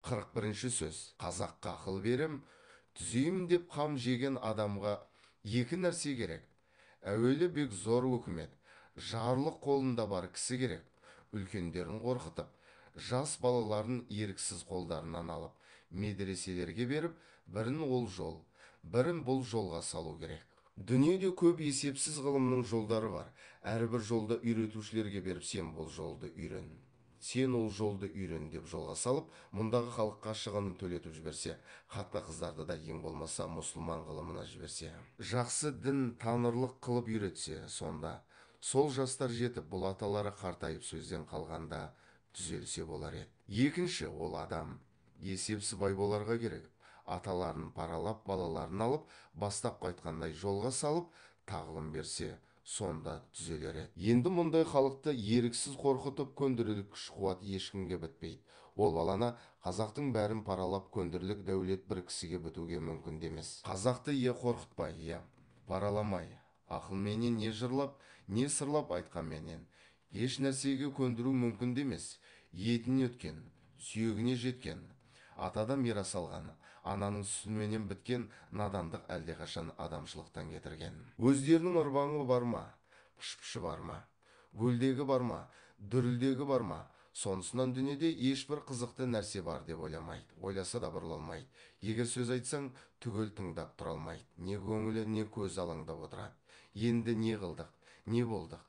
41-ші сөз. Қазаққа ақыл берем, түзейім деп қам жеген адамға екі нәрсе керек. Әуелі бек зор өкімет, жарлық қолында бар кісі керек. Үлкендерін қорқытып, жас балаларын еріксіз қолдарынан алып, медреселерге беріп, бірін ол жол, бірін бұл жолға салу керек. Дүниеде көп есепсіз ғылымның жолдары бар. Әрбір жолда үйретушілерге беріп, сен бұл жолды үйрен, сен ол жолды үйрен деп жолға салып, мұндағы халыққа шығынын төлетіп жіберсе, хатта қыздарды да ең болмаса мұсылман ғылымына жіберсе, жақсы дін танырлық қылып үйретсе, сонда сол жастар жетіп, бұл аталары қартайып сөзден қалғанда түзелсе болар еді. Екінші, ол адам есепсіз бай боларға керек. Аталарын паралап, балаларын алып, бастап қайтқандай жолға салып, тағылым берсе, сонда түзелер еді. Енді мұндай халықты еріксіз қорқытып көндірілік күш қуат ешкімге бітпейді. Ол баланы қазақтың бәрін паралап көндірілік дәулет бір кісіге бітуге мүмкін емес. Қазақты е қорқытпай, е параламай, ақылменен не жырлап, не сырлап айтқанменен еш нәрсеге көндіру мүмкін емес. Етіне өткен, сүйегіне жеткен, атадан мирас алған, ананың сүтіменен біткен надандық әлдеқашан адамшылықтан кетірген. Өздерінің ұрпағы бар ма, пұшпышы бар ма, гүлдегі бар ма, дүрілдегі бар ма, сонысынан дүниеде ешбір қызықты нәрсе бар деп ойламайды. Ойласа да бұрыла алмайды. Егер сөз айтсаң, түгел тыңдап тұра алмайды. Не көңілі, не көз алаңдап отырады. Енді не қылдық, не болдық,